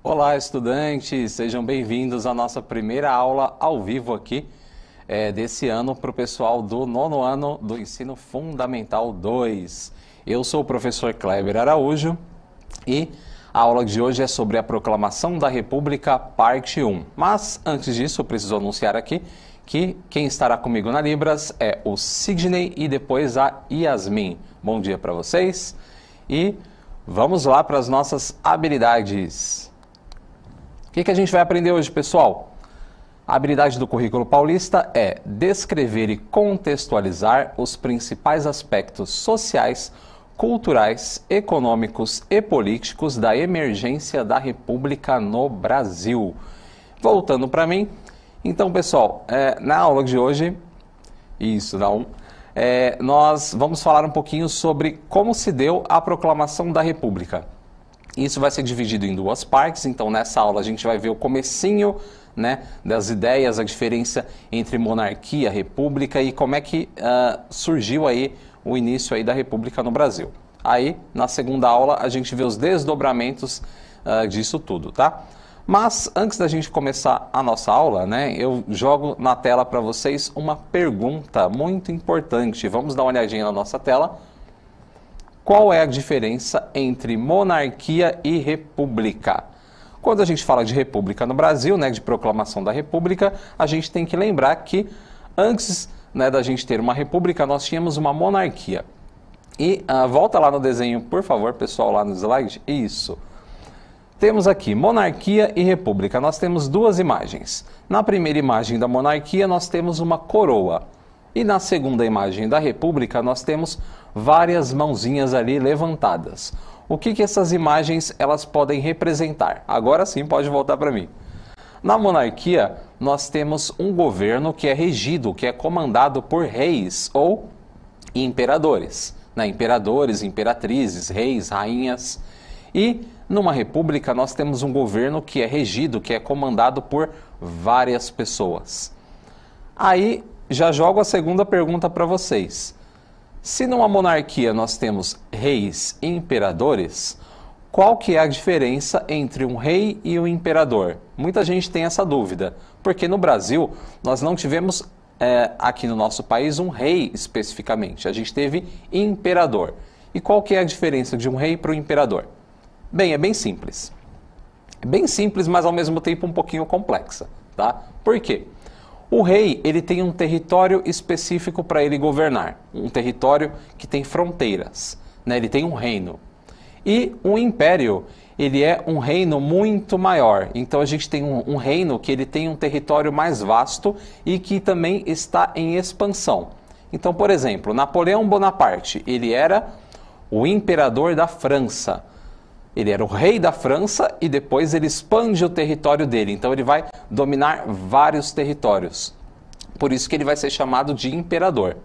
Olá, estudantes! Sejam bem-vindos à nossa primeira aula ao vivo aqui desse ano para o pessoal do nono ano do Ensino Fundamental 2. Eu sou o professor Kleber Araújo e a aula de hoje é sobre a Proclamação da República, parte 1. Mas, antes disso, eu preciso anunciar aqui que quem estará comigo na Libras é o Sidney e depois a Yasmin. Bom dia para vocês e vamos lá para as nossas habilidades. O que a gente vai aprender hoje, pessoal? A habilidade do currículo paulista é descrever e contextualizar os principais aspectos sociais, culturais, econômicos e políticos da emergência da República no Brasil. Voltando para mim, então, pessoal, na aula de hoje, nós vamos falar um pouquinho sobre como se deu a Proclamação da República. Isso vai ser dividido em duas partes, então nessa aula a gente vai ver o comecinho, né, das ideias, a diferença entre monarquia, república e como é que surgiu aí o início aí da república no Brasil. Aí, na segunda aula, a gente vê os desdobramentos disso tudo, tá? Mas antes da gente começar a nossa aula, né, eu jogo na tela para vocês uma pergunta muito importante. Vamos dar uma olhadinha na nossa tela. Qual é a diferença entre monarquia e república? Quando a gente fala de república no Brasil, né, de proclamação da república, a gente tem que lembrar que antes, né, da gente ter uma república, nós tínhamos uma monarquia. E volta lá no desenho, por favor, pessoal, lá no slide. Isso. Temos aqui monarquia e república. Nós temos duas imagens. Na primeira imagem da monarquia, nós temos uma coroa. E na segunda imagem da república, nós temos várias mãozinhas ali levantadas. O que essas imagens elas podem representar? Agora sim, pode voltar para mim. Na monarquia, nós temos um governo que é regido, que é comandado por reis ou imperadores, né? Imperadores, imperatrizes, reis, rainhas. E numa república, nós temos um governo que é regido, que é comandado por várias pessoas. Aí, já jogo a segunda pergunta para vocês. Se numa monarquia nós temos reis e imperadores, qual que é a diferença entre um rei e um imperador? Muita gente tem essa dúvida, porque no Brasil nós não tivemos aqui no nosso país um rei especificamente, a gente teve imperador. E qual que é a diferença de um rei para o imperador? Bem, é bem simples. É bem simples, mas ao mesmo tempo um pouquinho complexa, tá? Por quê? O rei, ele tem um território específico para ele governar, um território que tem fronteiras, né? Ele tem um reino. E um império, ele é um reino muito maior. Então a gente tem um reino que ele tem um território mais vasto e que também está em expansão. Então, por exemplo, Napoleão Bonaparte, ele era o imperador da França. Ele era o rei da França e depois ele expande o território dele. Então ele vai dominar vários territórios. Por isso que ele vai ser chamado de imperador.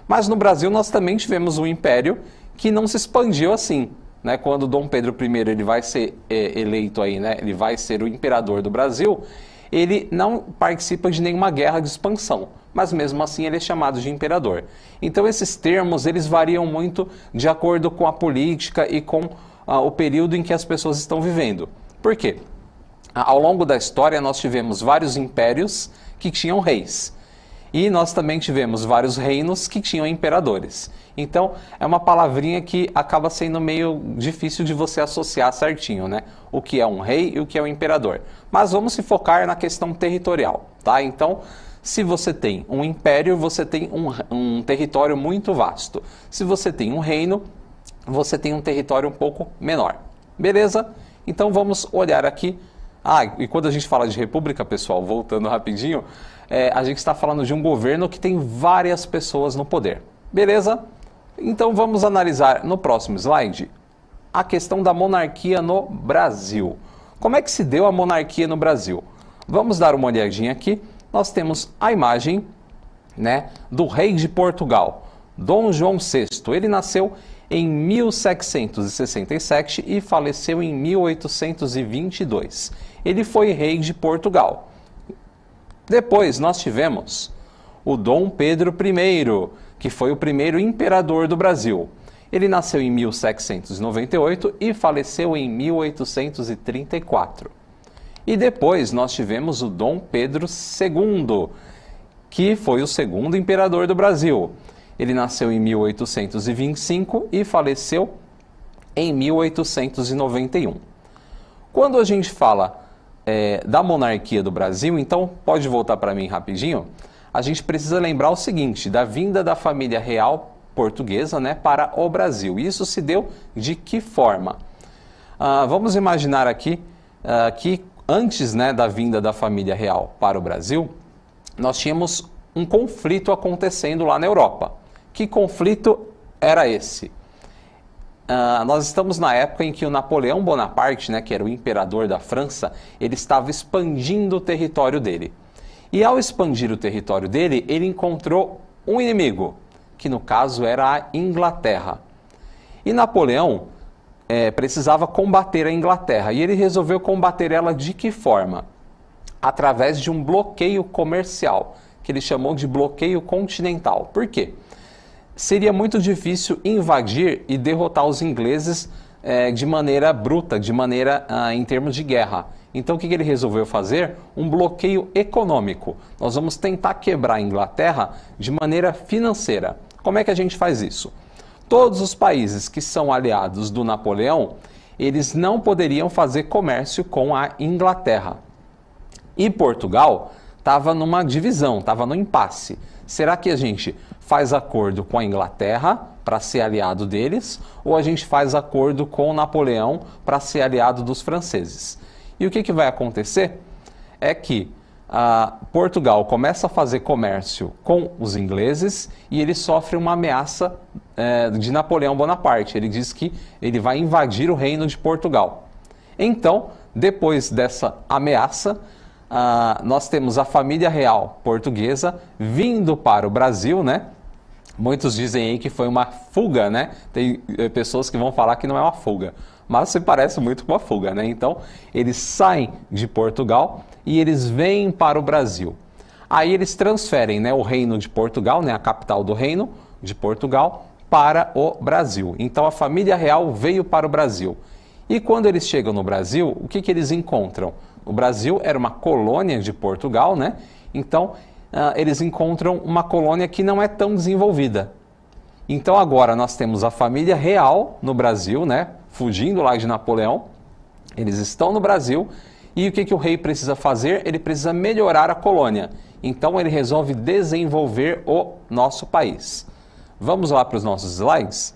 Mas no Brasil nós também tivemos um império que não se expandiu assim, né? Quando Dom Pedro I ele vai ser eleito aí, né? Ele vai ser o imperador do Brasil, ele não participa de nenhuma guerra de expansão. Mas mesmo assim ele é chamado de imperador. Então esses termos eles variam muito de acordo com a política e com o período em que as pessoas estão vivendo. Por quê? Ao longo da história nós tivemos vários impérios que tinham reis. E nós também tivemos vários reinos que tinham imperadores. Então é uma palavrinha que acaba sendo meio difícil de você associar certinho, né? O que é um rei e o que é um imperador. Mas vamos se focar na questão territorial, tá? Então, se você tem um império, você tem um território muito vasto. Se você tem um reino, você tem um território um pouco menor. Beleza? Então vamos olhar aqui. E quando a gente fala de república, pessoal, voltando rapidinho, a gente está falando de um governo que tem várias pessoas no poder. Beleza? Então vamos analisar no próximo slide a questão da monarquia no Brasil. Como é que se deu a monarquia no Brasil? Vamos dar uma olhadinha aqui. Nós temos a imagem, né, do rei de Portugal, Dom João VI. Ele nasceu em 1767 e faleceu em 1822. Ele foi rei de Portugal. Depois nós tivemos o Dom Pedro I, que foi o primeiro imperador do Brasil. Ele nasceu em 1798 e faleceu em 1834. E depois nós tivemos o Dom Pedro II, que foi o segundo imperador do Brasil. Ele nasceu em 1825 e faleceu em 1891. Quando a gente fala da monarquia do Brasil, então pode voltar para mim rapidinho, a gente precisa lembrar o seguinte, da vinda da família real portuguesa, né, para o Brasil. Isso se deu de que forma? Vamos imaginar aqui que antes, né, da vinda da família real para o Brasil, nós tínhamos um conflito acontecendo lá na Europa. Que conflito era esse? Nós estamos na época em que o Napoleão Bonaparte, né, que era o imperador da França, ele estava expandindo o território dele. E ao expandir o território dele, ele encontrou um inimigo, que no caso era a Inglaterra. E Napoleão precisava combater a Inglaterra, e ele resolveu combater ela de que forma? Através de um bloqueio comercial, que ele chamou de bloqueio continental. Por quê? Seria muito difícil invadir e derrotar os ingleses de maneira bruta, de maneira em termos de guerra. Então o que ele resolveu fazer? Um bloqueio econômico. Nós vamos tentar quebrar a Inglaterra de maneira financeira. Como é que a gente faz isso? Todos os países que são aliados do Napoleão, eles não poderiam fazer comércio com a Inglaterra. E Portugal estava numa divisão, estava no impasse. Será que a gente faz acordo com a Inglaterra para ser aliado deles, ou a gente faz acordo com Napoleão para ser aliado dos franceses? E o que vai acontecer é que Portugal começa a fazer comércio com os ingleses e ele sofre uma ameaça de Napoleão Bonaparte. Ele diz que ele vai invadir o reino de Portugal. Então, depois dessa ameaça, nós temos a família real portuguesa vindo para o Brasil, né? Muitos dizem aí que foi uma fuga, né? Tem pessoas que vão falar que não é uma fuga, mas se parece muito com uma fuga, né? Então, eles saem de Portugal e eles vêm para o Brasil. Aí eles transferem, né, o reino de Portugal, né, a capital do reino de Portugal, para o Brasil. Então, a família real veio para o Brasil. E quando eles chegam no Brasil, o que eles encontram? O Brasil era uma colônia de Portugal, né? Então, eles encontram uma colônia que não é tão desenvolvida. Então, agora nós temos a família real no Brasil, né? Fugindo lá de Napoleão. Eles estão no Brasil. E o que o rei precisa fazer? Ele precisa melhorar a colônia. Então, ele resolve desenvolver o nosso país. Vamos lá para os nossos slides?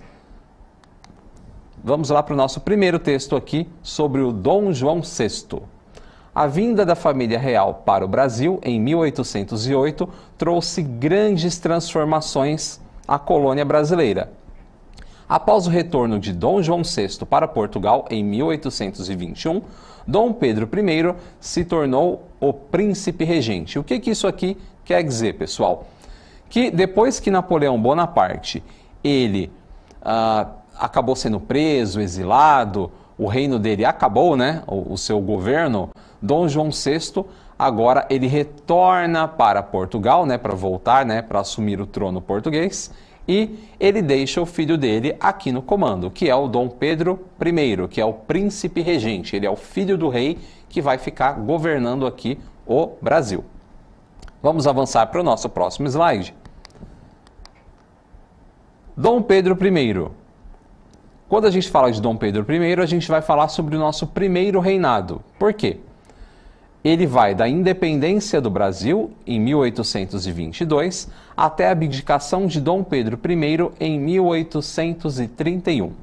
Vamos lá para o nosso primeiro texto aqui sobre o Dom João VI. A vinda da família real para o Brasil em 1808 trouxe grandes transformações à colônia brasileira. Após o retorno de Dom João VI para Portugal em 1821, Dom Pedro I se tornou o príncipe regente. O que isso aqui quer dizer, pessoal? Que depois que Napoleão Bonaparte ele acabou sendo preso, exilado, o reino dele acabou, né? O seu governo, Dom João VI, agora ele retorna para Portugal, né? Para voltar, né? Para assumir o trono português. E ele deixa o filho dele aqui no comando, que é o Dom Pedro I, que é o príncipe regente. Ele é o filho do rei que vai ficar governando aqui o Brasil. Vamos avançar para o nosso próximo slide. Dom Pedro I. Quando a gente fala de Dom Pedro I, a gente vai falar sobre o nosso primeiro reinado. Por quê? Ele vai da independência do Brasil, em 1822, até a abdicação de Dom Pedro I, em 1831. O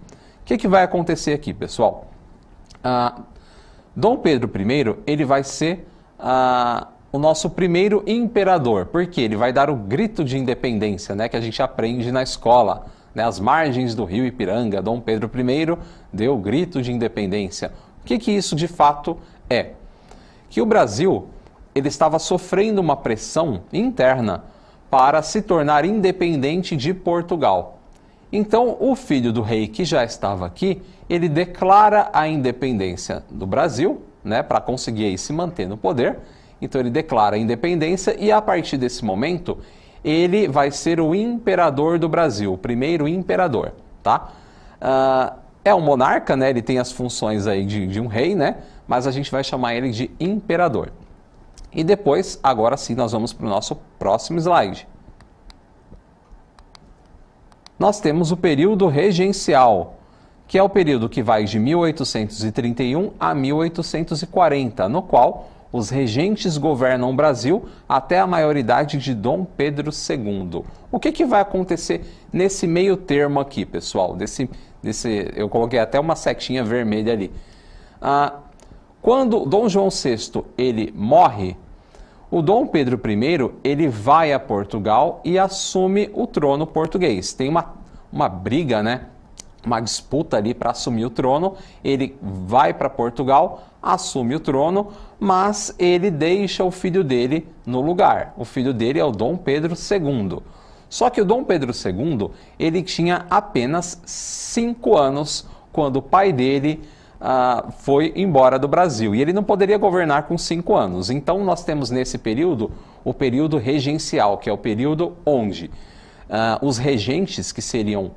que vai acontecer aqui, pessoal? Dom Pedro I, ele vai ser o nosso primeiro imperador, porque ele vai dar o grito de independência, né, que a gente aprende na escola. Né, às margens do rio Ipiranga, Dom Pedro I deu o grito de independência. O que isso de fato é? Que o Brasil ele estava sofrendo uma pressão interna para se tornar independente de Portugal. Então, o filho do rei que já estava aqui, ele declara a independência do Brasil, né, para conseguir aí se manter no poder. Então, ele declara a independência e, a partir desse momento, ele vai ser o imperador do Brasil, o primeiro imperador, tá? É um monarca, né? Ele tem as funções aí de um rei, né? Mas a gente vai chamar ele de imperador. E depois, agora sim, nós vamos para o nosso próximo slide. Nós temos o período regencial, que é o período que vai de 1831 a 1840, no qual os regentes governam o Brasil até a maioridade de Dom Pedro II. O que vai acontecer nesse meio termo aqui, pessoal? Eu coloquei até uma setinha vermelha ali. Quando Dom João VI ele morre, o Dom Pedro I ele vai a Portugal e assume o trono português. Tem uma briga, né? Uma disputa ali para assumir o trono. Ele vai para Portugal, assume o trono, mas ele deixa o filho dele no lugar. O filho dele é o Dom Pedro II. Só que o Dom Pedro II, ele tinha apenas 5 anos quando o pai dele foi embora do Brasil. E ele não poderia governar com 5 anos. Então nós temos nesse período o período regencial, que é o período onde os regentes, que seriam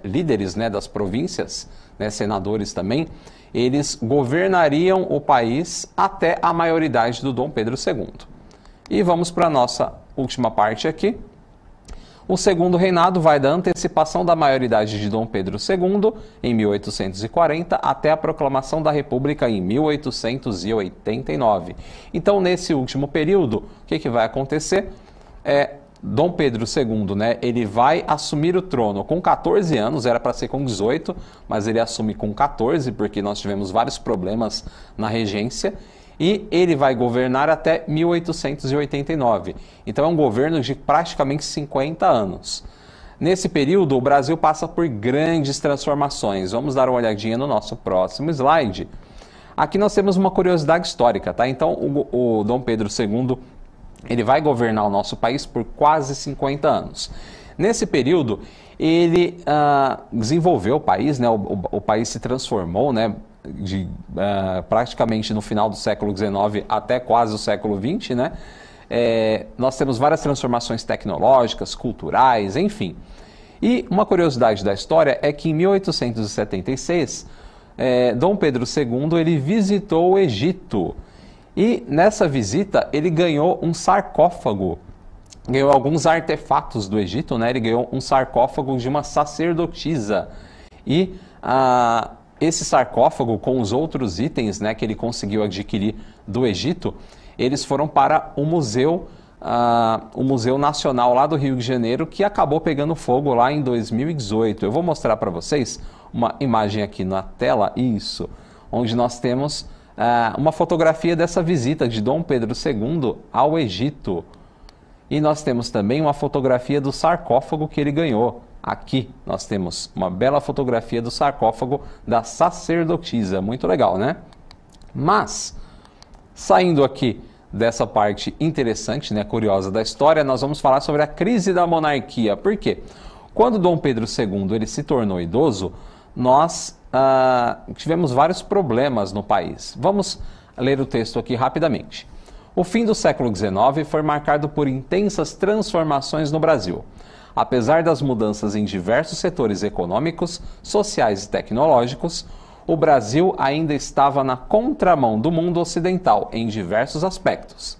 líderes, né, das províncias, né, senadores também, eles governariam o país até a maioridade do Dom Pedro II. E vamos para a nossa última parte aqui. O segundo reinado vai da antecipação da maioridade de Dom Pedro II, em 1840, até a proclamação da República em 1889. Então, nesse último período, o que vai acontecer? Dom Pedro II, né, ele vai assumir o trono com 14 anos, era para ser com 18, mas ele assume com 14, porque nós tivemos vários problemas na regência, e ele vai governar até 1889. Então é um governo de praticamente 50 anos. Nesse período, o Brasil passa por grandes transformações. Vamos dar uma olhadinha no nosso próximo slide. Aqui nós temos uma curiosidade histórica, tá? Então o Dom Pedro II ele vai governar o nosso país por quase 50 anos. Nesse período, ele desenvolveu o país, né? O país se transformou, né? Praticamente no final do século XIX até quase o século XX, né? Nós temos várias transformações tecnológicas, culturais, enfim. E uma curiosidade da história é que em 1876, Dom Pedro II ele visitou o Egito. E nessa visita ele ganhou um sarcófago, ganhou alguns artefatos do Egito, né? Ele ganhou um sarcófago de uma sacerdotisa. E esse sarcófago com os outros itens, né, que ele conseguiu adquirir do Egito, eles foram para o Museu Nacional lá do Rio de Janeiro, que acabou pegando fogo lá em 2018. Eu vou mostrar para vocês uma imagem aqui na tela, isso, onde nós temos uma fotografia dessa visita de Dom Pedro II ao Egito. E nós temos também uma fotografia do sarcófago que ele ganhou. Aqui nós temos uma bela fotografia do sarcófago da sacerdotisa. Muito legal, né? Mas, saindo aqui dessa parte interessante, né, curiosa da história, nós vamos falar sobre a crise da monarquia. Por quê? Quando Dom Pedro II ele se tornou idoso, nós tivemos vários problemas no país. Vamos ler o texto aqui rapidamente. O fim do século XIX foi marcado por intensas transformações no Brasil. Apesar das mudanças em diversos setores econômicos, sociais e tecnológicos, o Brasil ainda estava na contramão do mundo ocidental em diversos aspectos.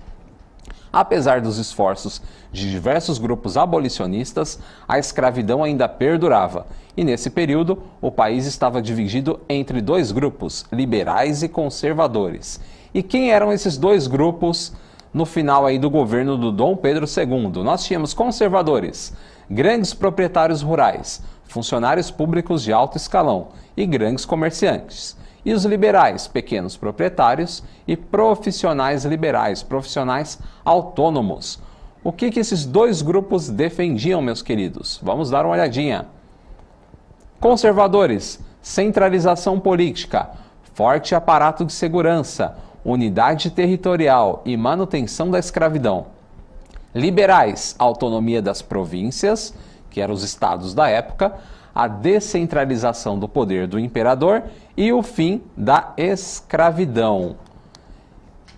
Apesar dos esforços de diversos grupos abolicionistas, a escravidão ainda perdurava, e nesse período o país estava dividido entre dois grupos, liberais e conservadores. E quem eram esses dois grupos no final aí do governo do Dom Pedro II? Nós tínhamos conservadores, grandes proprietários rurais, funcionários públicos de alto escalão e grandes comerciantes. E os liberais, pequenos proprietários e profissionais liberais, profissionais autônomos. O que esses dois grupos defendiam, meus queridos? Vamos dar uma olhadinha. Conservadores, centralização política, forte aparato de segurança, unidade territorial e manutenção da escravidão. Liberais, autonomia das províncias, que eram os estados da época, a descentralização do poder do imperador e o fim da escravidão.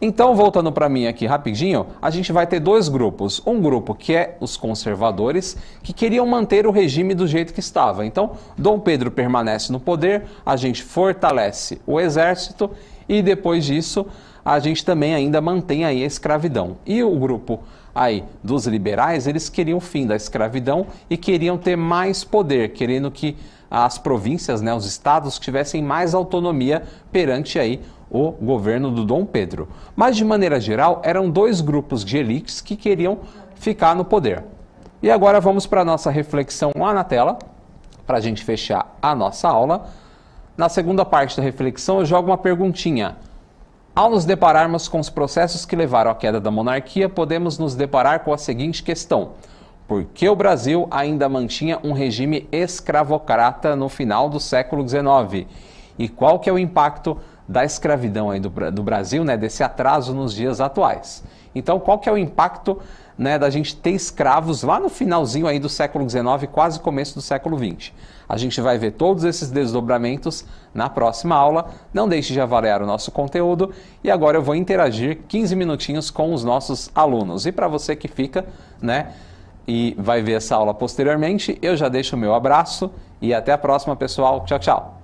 Então, voltando para mim aqui rapidinho, a gente vai ter dois grupos. Um grupo que é os conservadores, que queriam manter o regime do jeito que estava. Então, Dom Pedro permanece no poder, a gente fortalece o exército e depois disso a gente também ainda mantém aí a escravidão. E o grupo aí dos liberais, eles queriam o fim da escravidão e queriam ter mais poder, querendo que as províncias, né, os estados tivessem mais autonomia perante aí o governo do Dom Pedro. Mas, de maneira geral, eram dois grupos de elites que queriam ficar no poder. E agora vamos para a nossa reflexão lá na tela, para a gente fechar a nossa aula. Na segunda parte da reflexão, eu jogo uma perguntinha. Ao nos depararmos com os processos que levaram à queda da monarquia, podemos nos deparar com a seguinte questão. Por que o Brasil ainda mantinha um regime escravocrata no final do século XIX? E qual que é o impacto da escravidão aí do Brasil, né, desse atraso nos dias atuais? Então, qual que é o impacto, né, da gente ter escravos lá no finalzinho aí do século XIX, quase começo do século XX? A gente vai ver todos esses desdobramentos na próxima aula. Não deixe de avaliar o nosso conteúdo. E agora eu vou interagir 15 minutinhos com os nossos alunos. E para você que fica, né, e vai ver essa aula posteriormente, eu já deixo o meu abraço e até a próxima, pessoal. Tchau, tchau!